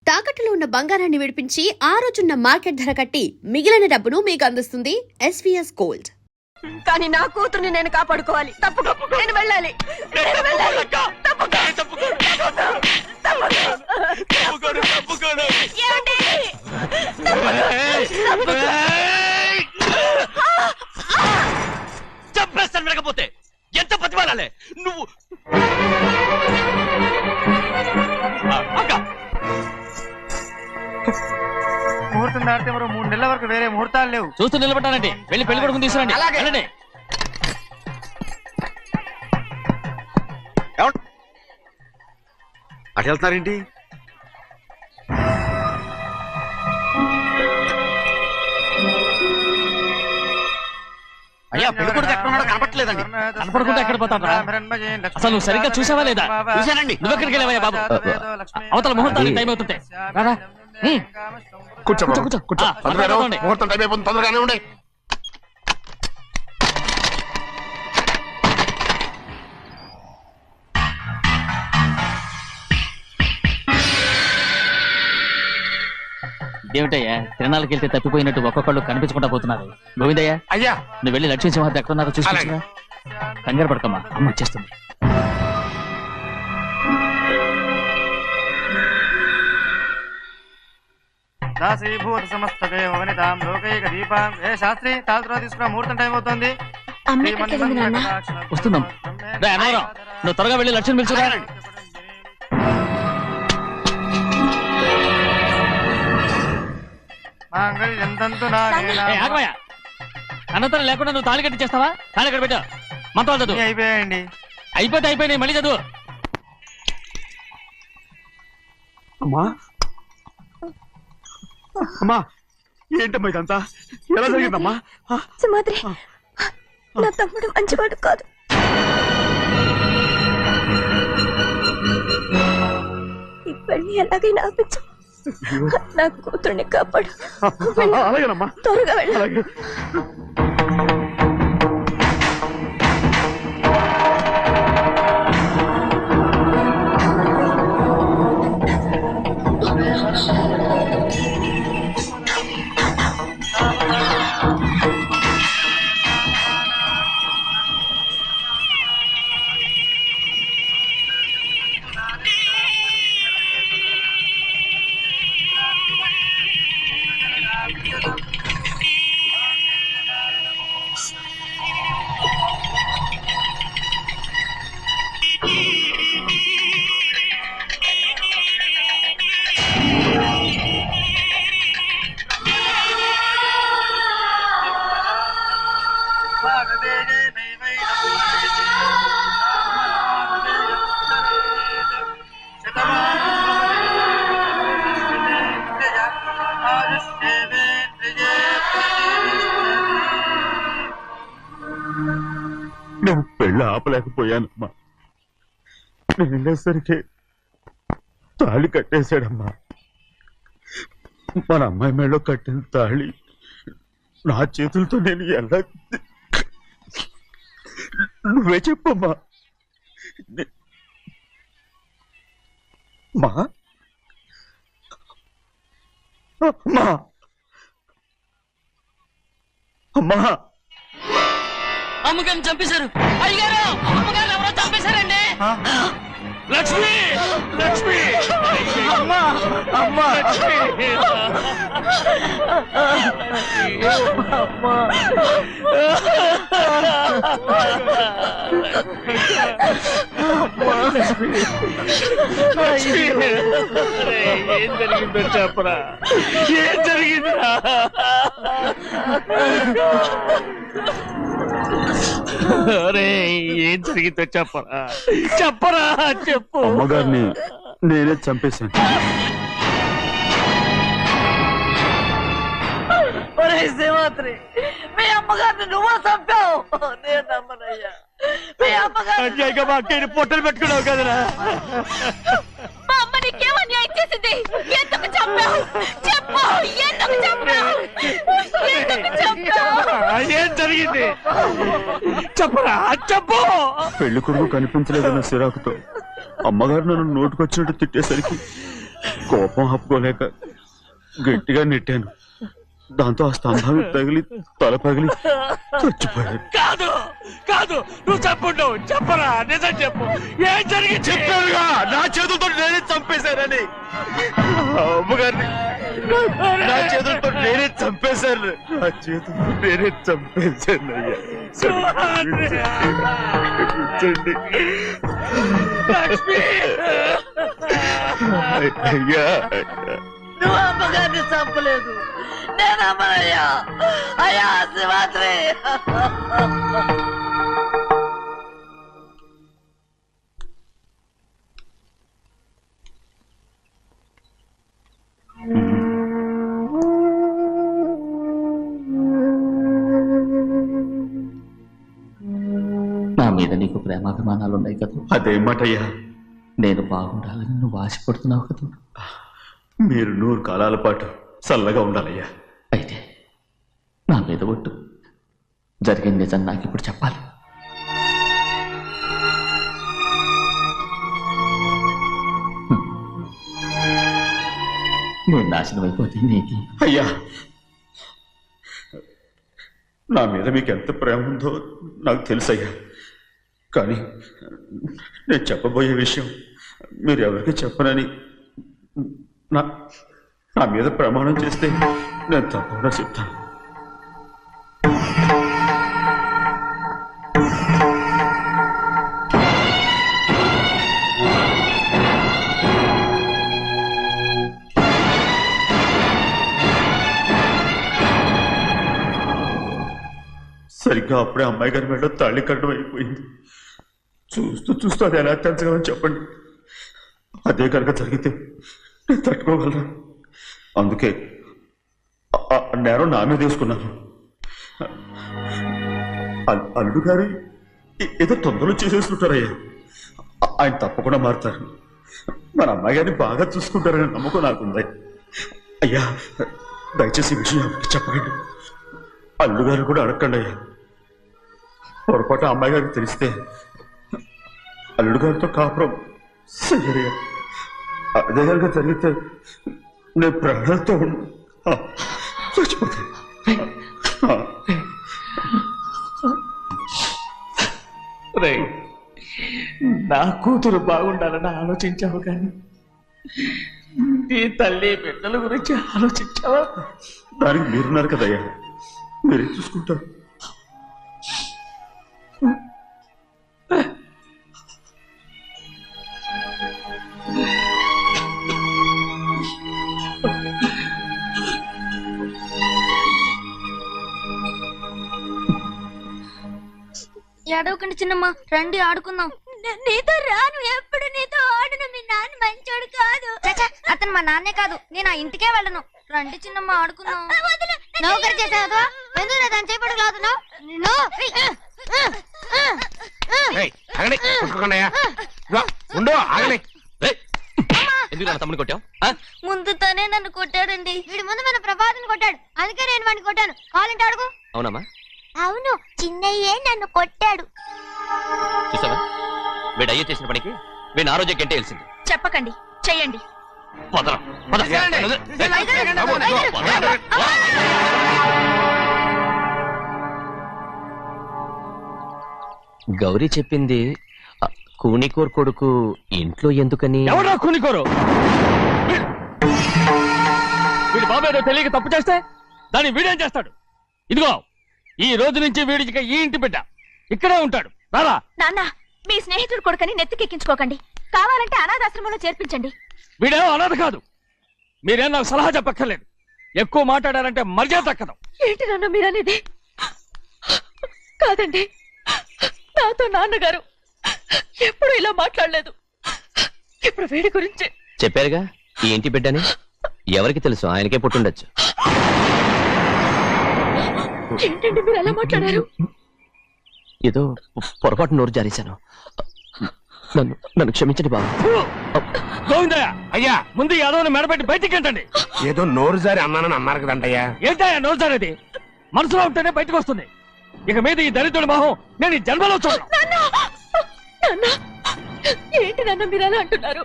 తాకట్టులో ఉన్న బంగారాన్ని విడిపించి ఆ రోజున్న మార్కెట్ ధర కట్టి మిగిలిన డబ్బును మీకు అందిస్తుంది ఎస్వీఎస్ గోల్డ్. కానీ నా కూతుర్ని నేను కాపాడుకోవాలి. నేను వెళ్ళాలి. చంపేస్తాను వినకపోతే ఎంత బతిమాలాలే నువ్వు. ముహూర్తం దాటితే మరో 3 నెలల వరకు వేరే ముహూర్తాలు లేవు. చూస్తూ నిలబడ్డానండి. వెళ్ళి పెళ్లి కొడుకుని తీసుకురండి. వెళ్ళండి. అటు వెళ్తున్నారేంటి? అయ్యా పెళ్లి కొడుకు ఎక్కడ ఉన్నాడో కనపట్లేదండి. కనపడకుండా ఎక్కడ పోతాడా? అసలు నువ్వు సరిగ్గా చూసావా లేదా? చూశానండి. నువ్వెక్కడికి వెళ్ళావయ్యా బాబు? అవతల ముహూర్తానికి టైం అవుతుంటే కూర్చో కూర్చో కూర్చో. ముహూర్తం టైం అయిపోతుంది, తొందరగానే ఉండే. ఏమిటయ్యా తిరణాలకు వెళ్తే తప్పిపోయినట్టు ఒక్కొక్కళ్ళు కనిపించకుండా పోతున్నారు. గోవిందయ్య అయ్యా నువ్వు వెళ్ళి లక్ష్మీ సింహార్తి ఎక్కడ ఉన్నారో చూసి కంగారు పడకమ్మా, అమ్మ వచ్చేస్తుంది. దాసీభూత సమస్తదే వనితాం లోకైక దీపాం. ఏ శాస్త్రి తాళతో తీసుకురా, ముహూర్తం టైం అవుతుంది. వస్తుందమ్మ. నువ్వు త్వరగా వెళ్ళి లక్ష్మి పిలుచురా. అన్నతరం లేకుండా నువ్వు తాళి కట్టి చేస్తావా? తాళి ఎక్కడ పెట్టా? మంత్రాలు చదువు. అయిపోయాయండి. అయిపోయినాయి, మళ్ళీ చదువు. అమ్మా అమ్మా, ఏంటమ్మా ఇదంతా? ఎలా జరిగిందమ్మా? సుమాద్రి, నా తమ్ముడు మంచివాడు కాదు. ఈ పెళ్లి ఎలాగైనా ఆపించు. నా కూతుర్ని కాపాడు. అలాగేనమ్మా, త్వరగా వెళ్ళాలి. నేను పెళ్ళి ఆపలేకపోయానమ్మా. నేను వెళ్ళేసరికి తాళి కట్టేశాడమ్మా. మన అమ్మాయి మేడలో కట్టిన తాళి నా చేతులతో నేను ఎలా? నువ్వే చెప్పమ్మా. మా అమ్మా అమ్మా, అమ్మగారిని చంపేశారు. అయ్యారు, అమ్మగారు ఎవరో చంపేశారండి. లక్ష్మి, లక్ష్మి, అమ్మా అమ్మా, ఏం జరిగిందో చెప్పరా? ఏం జరిగిందిరా? ఏం జరిగిందో చెప్పరా? చెప్పరా, చెప్పు. అమ్మగారిని నేనే చంపేశాను. సింహాద్రి, మీ అమ్మగారిని నువ్వు చంపావు. నేను నమ్మనయ్యా. మీ అమ్మగారు మా అక్కని పొట్టలు పెట్టుకున్నావు కదరా? మా అమ్మ నీకేం అన్యాయం చేసింది? ఎందుకు చంపావు? చెప్పు, ఎందుకు చంపావు? ఎందుకు చంపావు? ఏం జరిగింది చెప్పరా, చెప్పు. పెళ్లి కొడుకు కనిపించలేదన్న సిరాకుతో అమ్మగారు నన్ను నోటుకొచ్చినట్టు తిట్టేసరికి కోపం ఆపుకోలేక గట్టిగా నెట్టాను. దాంతో ఆ స్తంభం తగిలి తల పగిలి చచ్చిపోయాను. కాదు కాదు, నువ్వు చెప్పుండవు. చెప్పరా, నిజం చెప్పు. ఏం జరిగింది? చెప్పానుగా, నా చేతులతో నేనే చంపేశానని. ఆ అమ్మగారిని నా చేతులతో నేనే చంపేశాను. నా చేతులతో నేనే చంపేశాను అయ్యా. కూర్చోండి. లక్ష్మి, అయ్యా నువ్వు అమ్మగారిని చంపలేదు, నేను అమ్మనయ్యా. అయ్యా శివాత్రి. నా మీద నీకు ప్రేమాభిమానాలు ఉన్నాయి కదా. అదే మాటయ్యా. నేను బాగుండాలని నువ్వు ఆశపడుతున్నావు కదా. మీరు 100 కాలాల పాటు చల్లగా ఉండాలయ్యా. అయితే నా మీద ఒట్టు. జరిగిన నిజం నాకు ఇప్పుడు చెప్పాలి. నేను నాశనం అయిపోతే నీకు. అయ్యా, నా మీద మీకు ఎంత ప్రేమ ఉందో నాకు తెలుసయ్యా. కానీ నేను చెప్పబోయే విషయం మీరు ఎవరికి చెప్పనని నా మీద ప్రమాణం చేస్తే నేను తప్పకుండా చెప్తాను. సరిగ్గా అప్పుడే అమ్మాయి గారి మెడలో తాళి కట్టడం అయిపోయింది. చూస్తూ చూస్తూ అది ఎలా తెంచగలని చెప్పండి. అదే కనుక జరిగితే నేను తట్టుకోగలరా? అందుకే నేరం నా మీద వేసుకున్నాను. అల్లుడు గారు ఏదో తొందరలో చేసేస్తుంటారయ్యా. ఆయన తప్పకుండా మారుతారు. మన అమ్మాయి గారిని బాగా చూసుకుంటారనే నమ్మకం నాకుంది. అయ్యా, దయచేసి ఈ విషయం ఎవరికి చెప్పకండి. అల్లుడు గారు కూడా అడగండి అయ్యా. పొరపాటు అమ్మాయి గారికి తెలిస్తే అల్లుడు గారితో కాపురం సయ్యరయ్యా. అదే కనుక జరిగితే నేను ప్రాణాలతో చచ్చిపోతాను. నా కూతురు బాగుండాలని ఆలోచించావు, కానీ నీ తల్లి బిడ్డల గురించి ఆలోచించావా? దానికి మీరున్నారు కదయ్యా, మీరే చూసుకుంటారు. ఏడవకండి చిన్నమ్మ, రండి ఆడుకుందాం. నీతో రాను, ఎప్పుడు నీతో ఆడను. మీ నాన్న మంచోడు కాదు. అతను మా నాన్నే కాదు, నేను ఆ ఇంటికే వెళ్ళను. రండి చిన్నమ్మ ఆడుకుందాం. నౌకరు చేసావు ఎందుకు దాని చేపడు లాదున్నావు? తమ్ముడు కొట్టావు? ముందు తనే నన్ను కొట్టాడండి. వీడి ముందు మన ప్రభాతం కొట్టాడు, అందుకే నేను వాడిని కొట్టాను. కావాలంటే అడుగు. అవునమ్మా? అవును, చిన్నయ్యే నన్ను కొట్టాడు. చూసావా, వీడు అయ్యే చేసిన పనికి వీడిని ఆ రోజే గంటే తెలిసింది. చెప్పకండి, చెయ్యండి. గౌరీ చెప్పింది కూనికోర్ కొడుకు ఇంట్లో ఎందుకని. ఎవరా కూనికోరు? వీడి బాబు ఏదో తెలియక తప్పు చేస్తే దాన్ని వీడేం చేస్తాడు? ఇదిగో, ఈ రోజు నుంచి వీడికి ఈ ఇంటి బిడ్డ ఇక్కడే ఉంటాడు. రారా. నాన్న, మీ స్నేహితుడు కొడుకని నెత్తికెక్కించుకోకండి. కావాలంటే అనాథాశ్రమంలో చేర్పించండి. వీడేమో అనాథ కాదు. మీరేం నాకు సలహా చెప్పక్కర్లేదు. ఎక్కువ మాట్లాడారంటే మర్యాద తక్కదు. ఏంటి నాన్న మీరనేది? కాదండి, నాతో నాన్నగారు ఎప్పుడు ఇలా మాట్లాడలేదు. ఇప్పుడు వీడి గురించి చెప్పారుగా ఈ ఇంటి బిడ్డని. ఎవరికి తెలుసు, ఆయనకే పుట్టుండొచ్చు. ఏంటండి మీరు ఎలా మాట్లాడారు? ఏదో పొరపాటు నోరు జారేశాను. నన్ను క్షమించండి బాబు. గోవిందయ్య, అయ్యా, ముందు యాదవ్ని మెడపెట్టి బయటికి ఏంటండి? ఏదో నోరు జారి అన్నానని అన్నారు కదంటయ్యా. ఏంటయ్యా నోరు జారేది? మనసులో ఉంటేనే బయటకు వస్తుంది. ఇక మీద ఈ దరిద్రుడి మొహం నేను ఈ జన్మలో చూడను. నాన్న, ఏంటి నాన్న మీరు ఎలా అంటున్నారు?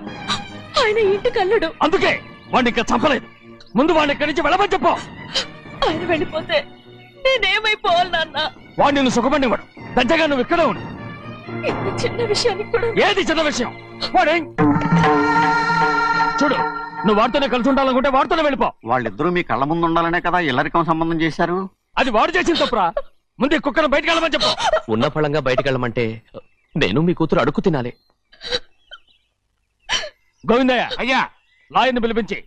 ఆయన ఇంటికి అల్లుడు. అందుకే వాడిని ఇంకా చంపలేదు. ముందు వాడిని ఇక్కడి నుంచి వెళ్ళమని చెప్పు. ఆయన వెళ్ళిపోతే నేనేమైపోవాలి నాన్న? వాడిని నువ్వు సుఖపడివాడు. దచ్చగా నువ్వు ఇక్కడే ఉండు. ఇంత చిన్న విషయానికి కూడా ఏది చిన్న విషయం? వాడే చూడు, నువ్వు వాడితోనే కలిసి ఉండాలనుకుంటే వాడితోనే వెళ్ళిపో. వాళ్ళిద్దరూ మీ కళ్ళ ముందు ఉండాలనే కదా ఇల్లరికం సంబంధం చేశారు. అది వాడు చేసిన తప్పురా. ముందు ఈ కుక్కను బయటకు వెళ్ళమని చెప్పు. ఉన్న ఫలంగా బయటికి వెళ్ళమంటే నేను మీ కూతురు అడుగు తినాలి. గోవిందయ్య, అయ్యా లాయర్ని పిలిపించి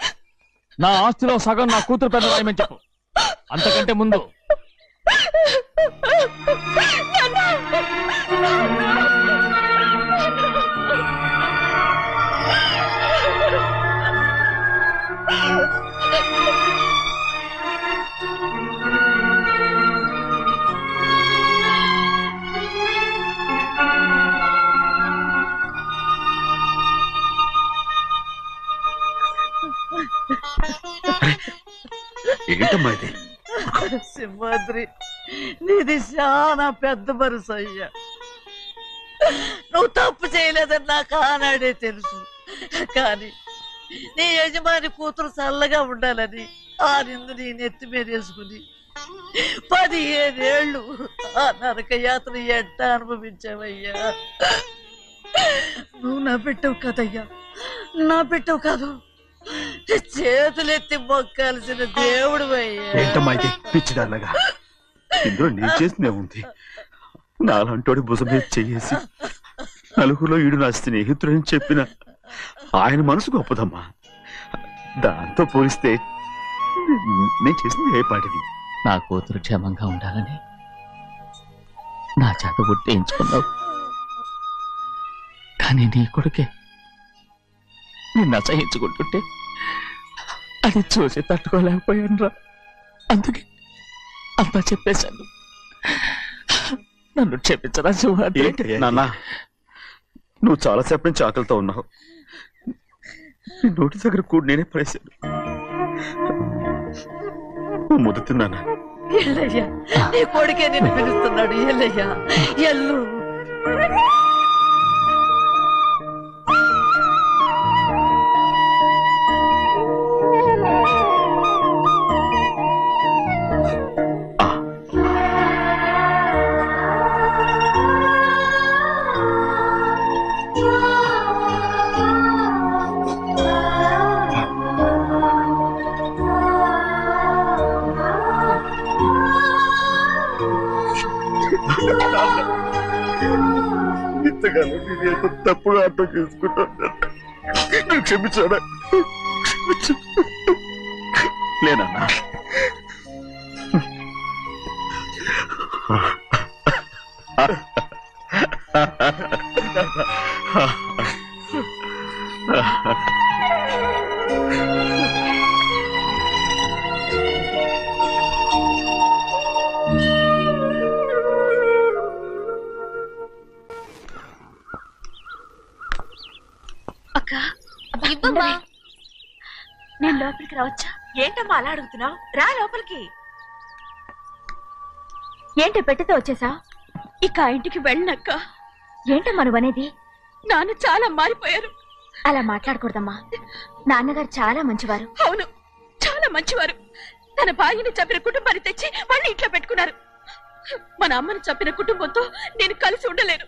నా ఆస్తిలో సగం నా కూతురు పెద్ద రాయమని చెప్పు. అంతకంటే ముందు ఏంటమ్మా ఇది? సింహాద్రి, నీది చాలా పెద్ద మనసు అయ్యా. నువ్వు తప్పు చేయలేదని నాకు ఆనాడే తెలుసు. కానీ నీ యజమాని కూతురు చల్లగా ఉండాలని ఆ నిందు నీ నెత్తి మీద వేసుకుని 15 ఏళ్ళు ఆ నరక యాత్ర ఎట్ట అనుభవించావయ్యా. నువ్వు నా పెట్టవు కదయ్యా, నా పెట్టవు కాదు, చేతులెత్తి మొక్కాల్సిన దేవుడు అయ్యా. ఏంటమ్మా ఇది పిచ్చిదాన్నగా? ఇందులో నేను చేసినే ఉంది. నాలంటోడి భుజం మీద చెయ్యేసి నలుగురిలో ఈడు నా స్నేహితుడని చెప్పిన ఆయన మనసు గొప్పదమ్మా. దాంతో పోలిస్తే నేను చేసింది ఏ పాటిది? నా కూతురు క్షేమంగా ఉండాలని నా చేత గుర్తించుకున్నావు. కానీ నీ కొడుకే నిన్ను అసహించుకుంటుంటే అది చూసి తట్టుకోలేకపోయాను రా. అందుకే అంతా చెప్పేశాను. నన్ను క్షమించరా సింహాద్రి. నాన్న, నువ్వు చాలాసేపు నుంచి ఆకలితో ఉన్నావు. నీ నోటి దగ్గర కూడా నేనే పడేశాను. నువ్వు ముద్దు తిన్నానా? ఎల్లయ్యా, నీ కొడుకే నిన్ను పిలుస్తున్నాడు. ఎల్లయ్యా, ఎల్లు. ఇంతకాలం నేను ఎంత తప్పుగా అర్థం చేసుకుంటాను. నువ్వు క్షమించాడా? లేనన్నా. ఇవ్వమ్మా. నేను లోపలికి రావచ్చా? ఏంటమ్మా అలా అడుగుతున్నావు? రా లోపలికి. ఏంటి పెట్టితే వచ్చేసా? ఇక ఆ ఇంటికి వెళ్ళనక్క. ఏంటమ్మా నువ్వు అనేది? నాన్న చాలా మారిపోయారు. అలా మాట్లాడకూడదమ్మా. నాన్నగారు చాలా మంచివారు. అవును, చాలా మంచివారు. తన భార్యని చంపిన కుటుంబాన్ని తెచ్చి మళ్ళీ ఇంట్లో పెట్టుకున్నారు. మన అమ్మని చంపిన కుటుంబంతో నేను కలిసి ఉండలేను.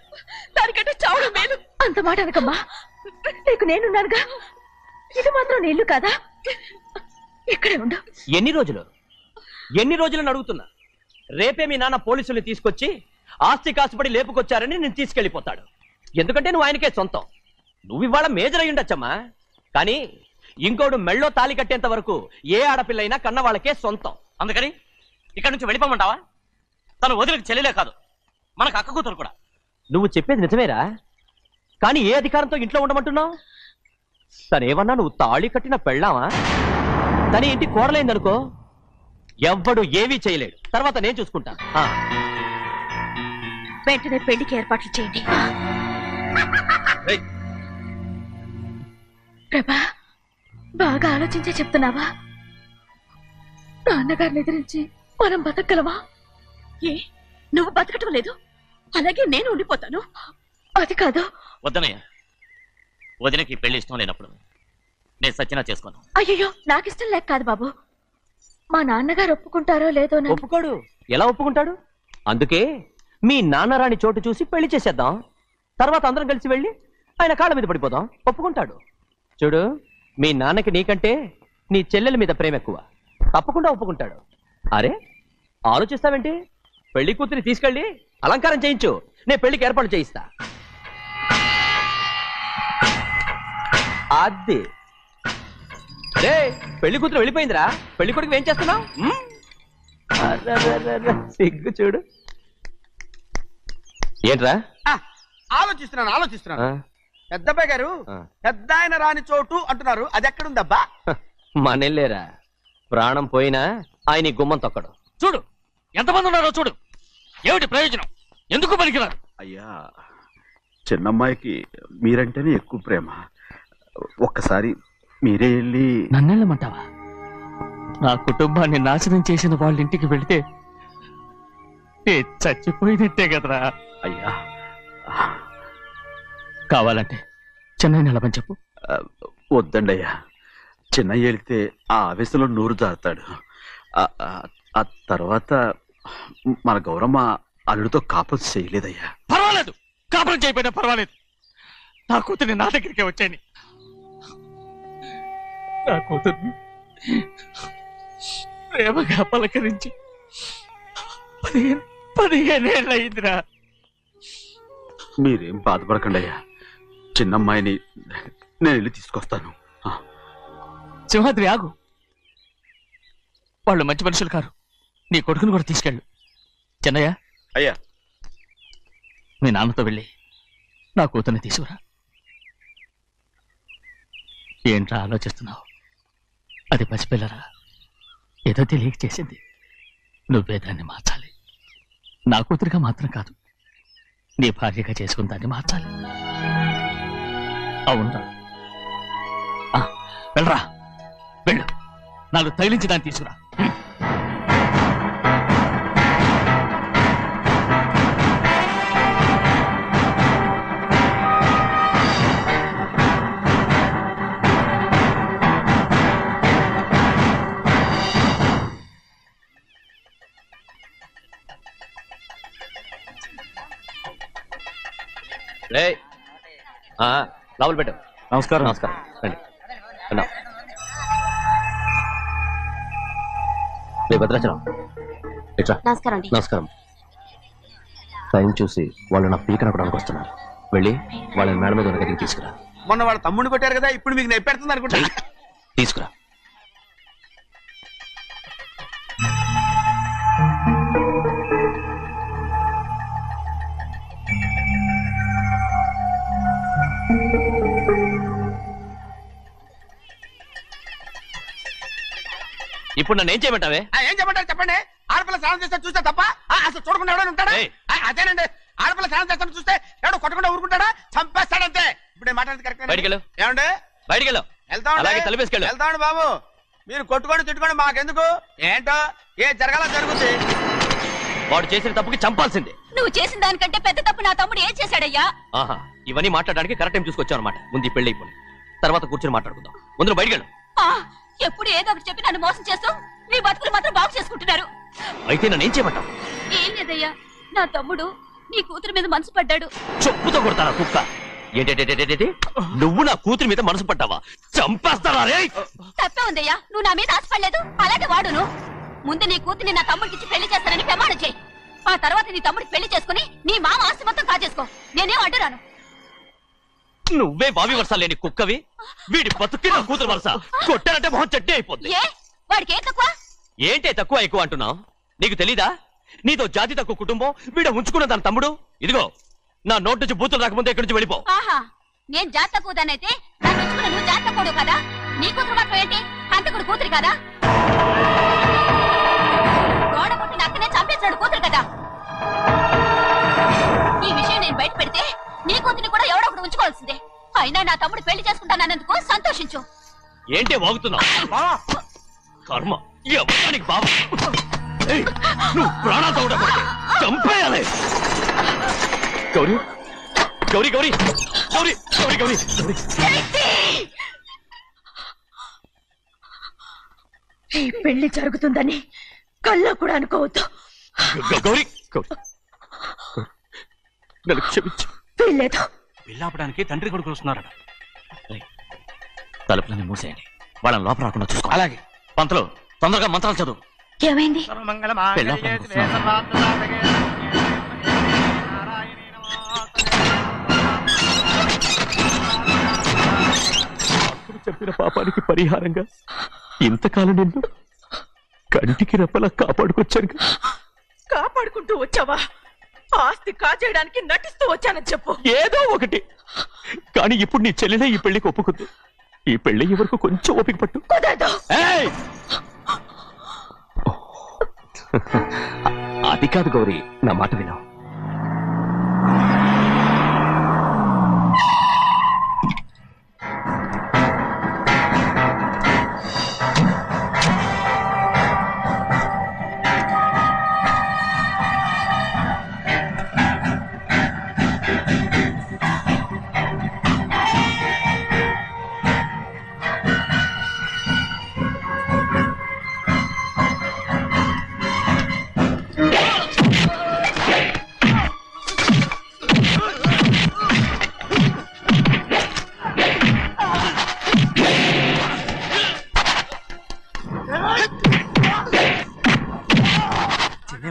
దానికంటే చావడం మేలు. అంత మాట అనకమ్మా. నీకు నేనున్నానుగా. ఇది మాత్రం నీళ్లు కాదా? ఇక్కడే ఉండు. ఎన్ని రోజులను అడుగుతున్నా. రేపే మీ నాన్న పోలీసుల్ని తీసుకొచ్చి ఆస్తి కాసుపడి లేపుకొచ్చారని నేను తీసుకెళ్లిపోతాడు. ఎందుకంటే నువ్వు ఆయనకే సొంతం. నువ్వు ఇవాళ మేజర్ అయి ఉండొచ్చమ్మా. కానీ ఇంకోడు మెళ్ళో తాలి కట్టేంత వరకు ఏ ఆడపిల్లైనా కన్న వాళ్ళకే సొంతం. అందుకని ఇక్కడి నుంచి వెళ్ళిపోమంటావా? తను వదిలికి చెల్లెలే కాదు, మనకు అక్క కూతురు కూడా. నువ్వు చెప్పేది నిజమేరా? కానీ ఏ అధికారంతో ఇంట్లో ఉండమంటున్నావు? తనేమన్నా నువ్వు తాళి కట్టిన పెళ్ళావా? తన ఇంటి కోడలైందనుకో, ఎవ్వడు ఏమీ చేయలేడు. తర్వాత నేను చూసుకుంటా. వెంటనే పెళ్లికి ఏర్పాట్లు చేయండి. ప్రభా, బాగా ఆలోచించే చెప్తున్నావా? నాన్నగారిని ఎదిరించి మనం బతకగలవా? ఏ, నువ్వు బతకటం లేదు, అలాగే నేను ఉండిపోతాను. అది కాదు. వద్దనయ్య, వదినకి పెళ్లి ఇష్టం లేనప్పుడు నేను సచ్చినా చేసుకోను. అయ్యో నాకిష్టం లేక కాదు బాబు, మా నాన్నగారు ఒప్పుకుంటారో లేదో ఒప్పుకోడు. ఎలా ఒప్పుకుంటాడు? అందుకే మీ నాన్నరాని చోటు చూసి పెళ్లి చేసేద్దాం. తర్వాత అందరం కలిసి వెళ్ళి ఆయన కాళ్ళ మీద పడిపోదాం. ఒప్పుకుంటాడు. చూడు, మీ నాన్నకి నీకంటే నీ చెల్లెల మీద ప్రేమ ఎక్కువ. తప్పకుండా ఒప్పుకుంటాడు. అరే ఆలోచిస్తావేంటి? పెళ్లి కూతురి తీసుకెళ్ళి అలంకారం చేయించు, నేను పెళ్లికి ఏర్పాటు చేయిస్తా. అది రే, పెళ్లి కూతురు వెళ్ళిపోయిందిరా. పెళ్లి కొడుకు ఏం చేస్తున్నావు? సిగ్గు చూడు. ఏంట్రా? ఆలోచిస్తున్నాను. పెద్దబ్బాయి గారు పెద్ద ఆయన రాని చోటు అంటున్నారు, అది ఎక్కడుందబ్బా? మనెళ్ళేరా, ప్రాణం పోయినా ఆయన గుమ్మం తొక్కడు. చూడు ఎంతమంది ఉన్నారో చూడు. ఏమిటి ప్రయోజనం? ఎందుకు పనికిరారు? అయ్యా, చిన్నమ్మాయికి మీరంటేనే ఎక్కువ ప్రేమ. ఒక్కసారి మీరే వెళ్ళి నన్నెళ్ళమంటావా? నా కుటుంబాన్ని నాశనం చేసిన వాళ్ళ ఇంటికి వెళితే చచ్చిపోయినట్టే కదరా. అయ్యా, కావాలంటే చెన్నై నిలబని చెప్పు. వద్దండి అయ్యా. చిన్నయ్య వెళితే ఆ ఆవేశంలో నూరు జారుతాడు. ఆ తర్వాత మన గౌరమ్మ అల్లుడితో కాపురం చేయలేదయ్యా. పర్వాలేదు, కాపురం చేయకపోయినా పర్వాలేదు. నా కూతుర్ని నా దగ్గరికే వచ్చాయని. నా కూతుర్ని ప్రేమగా పలకరించి 15 ఏళ్ళయిందిరా. మీరేం బాధపడకండి అయ్యా. చిన్నమ్మాయిని నేను వెళ్ళి తీసుకొస్తాను. సింహాద్రి ఆగు. వాళ్ళు మంచి మనుషులు కారు. నీ కొడుకుని కూడా తీసుకెళ్ళు. చెన్నయ్య, అయ్యా, మీ నాన్నతో వెళ్ళి నా కూతుర్ని తీసుకురా. ఏంట్రా ఆలోచిస్తున్నావు? అది పసిపిల్లరా, ఏదో తెలియక చేసింది. నువ్వే దాన్ని మార్చాలి. నా కూతురిగా మాత్రం కాదు, నీ భార్యగా చేసుకుని దాన్ని మార్చాలి. అవునరా? వెళ్ళరా, వెళ్ళు. నాలుగు తగిలించి దాన్ని తీసుకురా. లోపల పెట్టు. నమస్కారం. నమస్కారం. రండి. అన్నా. భద్రాచలం ఎట్లా? నమస్కారం. నమస్కారం. టైం చూసి వాళ్ళు నా పీక నక్కడానికి వస్తున్నారు. వెళ్ళి వాళ్ళని మేడ మీద ఉన్న గదికి తీసుకురా. మొన్న వాళ్ళ తమ్ముడిని కొట్టారు కదా, ఇప్పుడు మీకు నెప్పెడుతుంది అనుకుంటా. తీసుకురా. ఇప్పుడు నన్ను ఏం చేయమంటావే? ఏం చెప్పంటారు చెప్పండి. ఆడపిల్ల స్నానం చేస్తే చూస్తే తప్ప అసలు చూడకుండా ఎవడో ఉంటాడా? అదేనండి, ఆడపిల్ల స్నానం చేస్తాను చూస్తే ఎవడో కొట్టకుండా ఊరుకుంటాడా? చంపేస్తాడంతే. ఇప్పుడు మాట్లాడేది కరెక్ట్. బయటికి వెళ్ళు. ఏమండి? బయటికి వెళ్ళు. అలాగే తలపేసుకెళ్ళు. వెళ్తామండి బాబు. మీరు కొట్టుకొని తిట్టుకోండి, మాకెందుకు? ఏంటో ఏ జరగాల జరుగుతుంది. వాడు చేసిన తప్పుకి చంపాల్సిందే. నువ్వు చేసిన దానికంటే పెద్ద తప్పు నా తమ్ముడు ఏం చేశాడయ్యా? ఆహా, ఇవన్నీ మాట్లాడడానికి కరెక్ట్ టైం చూసుకొచ్చావు అనమాట. ముందు ఈ పెళ్లి అయిపోయి తర్వాత కూర్చొని మాట్లాడుకుందాం. ముందు బయటికి వెళ్ళు. ఎప్పుడు ఏదో ఒకటి చెప్పి నన్ను మోసం చేస్తూ మీ బతుకులు మాత్రం బాగు చేసుకుంటున్నారు. అయితే నన్ను ఏం చేయమంటావు? ఏం లేదయ్యా, నా తమ్ముడు నీ కూతురు మీద మనసు పడ్డాడు. చెప్పుతో కొడతారా కుక్క? ఏంటేంటి నువ్వు నా కూతురి మీద మనసు పడ్డావా? చంపేస్తారా? తప్పే ఉందయ్యా, నువ్వు నా మీద ఆశపడలేదు, అలాగే వాడును. ముందు నీ కూతుర్ని నా తమ్ముడికి పెళ్లి చేస్తానని ప్రమాణం చేయి. ఆ తర్వాత నీ తమ్ముడికి పెళ్లి చేసుకుని నీ మామ ఆస్తి మొత్తం కాజేసుకో. నేనేం అడ్డురాను. నువ్వే బావి వరుస లేని కుక్కవి. వీడి బతుక్కి నా కూతురు వరుస. కొట్టారంటే మొహం చెట్టే అయిపోద్ది. వాడికి ఏం తక్కువ? ఏంటే తక్కువ ఎక్కువ అంటున్నావు? నీకు తెలీదా? నీతో జాతి తక్కువ కుటుంబం వీడ ఉంచుకున్న దాని తమ్ముడు. ఇదిగో నా నోటి నుంచి బూతులు రాకముందే ఇక్కడి నుంచి వెళ్ళిపో. ఆహా, నేను జాతి తక్కువ దానైతే దాన్ని ఉంచుకున్న నువ్వు జాతి తక్కువ కదా? నీ కూతురు మాత్రం ఏంటి? హంతకుడు కూతురు కదా? గోడ పుట్టిన అక్కనే చంపేశాడు కూతురు కదా? ఈ విషయం నేను బయట పెడితే నీ కూతురిని కూడా ఎవడో ఒకటి ఉంచుకోవాల్సిందే. అయినా నా తమ్ముడు పెళ్లి చేసుకుంటానన్నందుకు సంతోషించు. ఏంటే వాగుతున్నావు? కర్మ ఈ అమ్మానికి బాబు. నువ్వు ప్రాణాలతో ఉండకూడదు, చంపేయాలి. గౌరీ గౌరీ గౌరీ గౌరీ గౌరీ గౌరీ ఈ పెళ్లి జరుగుతుందని కల్లో కూడా అనుకోవద్దు. గౌరీ నన్ను క్షమించు. వీల్లేదు. పెళ్ళాపడానికి తండ్రి కొడుకులు వస్తున్నారట. తలుపులని మూసేయండి, వాళ్ళని లోపల రాకుండా చూసుకో. అలాగే. పంతులు తొందరగా మంత్రాలు చదువు. ఏమైంది? సర్వమంగళ అప్పుడు చెప్పిన పాపానికి పరిహారంగా ఇంతకాలం నిన్ను కంటికి రెప్పలా కాపాడుకొచ్చాను. కాపాడుకుంటూ వచ్చావా? ఆస్తి కాజేయడానికి నటిస్తూ వచ్చానని చెప్పు. ఏదో ఒకటి. కానీ ఇప్పుడు నీ చెల్లెలే ఈ పెళ్లికి ఒప్పుకుంది. ఈ పెళ్లి వరకు కొంచెం ఓపిక పట్టు. కుదరదు. ఏయ్! అది కాదు గౌరీ, నా మాట విను.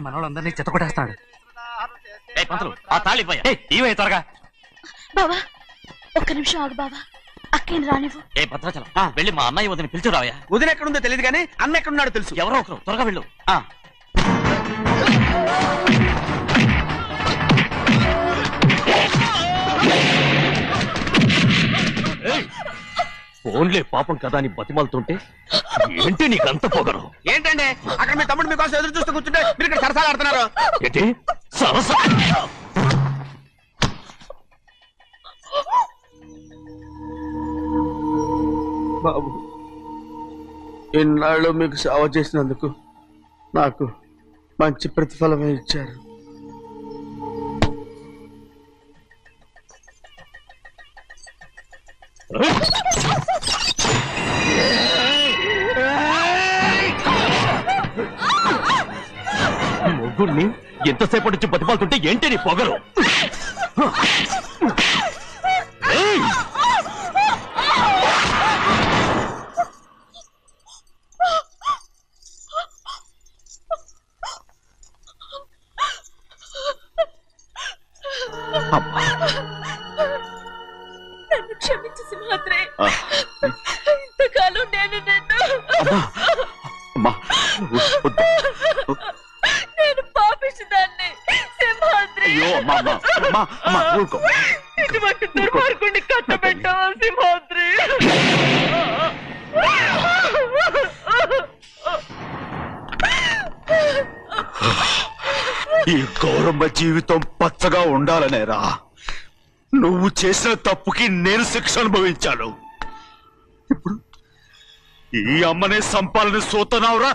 మనోళ్ళందరినీ చెత్తకొట్టేస్తాడు. పంతులు ఆ తాళి ఇవే త్వరగా. బావా ఒక్క నిమిషం ఆగు బావా. అక్కేం రానివ్వు. ఏ భద్రాచలం, వెళ్ళి మా అన్నయ్య వదిన పిలిచిరావయ్యా. వదిన ఎక్కడుందో తెలియదు కానీ అన్న ఎక్కడున్నాడో తెలుసు. ఎవరో ఒకరు త్వరగా వెళ్ళు. ఫోన్లే పాపం కదా అని బతిమాలుతుంటే ఏంటి నీకంత పొగరు? ఏంటండి అక్కడ మీ తమ్ముడు మీకోసం ఎదురు చూస్తూ కూర్చుంటే మీరు ఇక్కడ సరసాలు ఆడుతున్నారు. ఏంటి సరస? బాబు, ఇన్నాళ్ళు మీకు సేవ చేసినందుకు నాకు మంచి ప్రతిఫలమే ఇచ్చారు. మొగ్గుల్ని ఎంతసేపటి నుంచి బతిమాలుతుంటే ఏంటి నీ పొగరు? నన్ను క్షమించు సింహాద్రి. ఇంతకాలం నేను నేను పాపిస్తుందాన్ని సింహాద్రి. ఇటువంటి దుర్మార్గుడిని కట్టబెట్టావా సింహాద్రి? ఈ గౌరమ్మ జీవితం పచ్చగా ఉండాలనేరా నువ్వు చేసిన తప్పుకి నేను శిక్ష అనుభవించాను. ఇప్పుడు ఈ అమ్మనే సంపాలని సోతనావురా.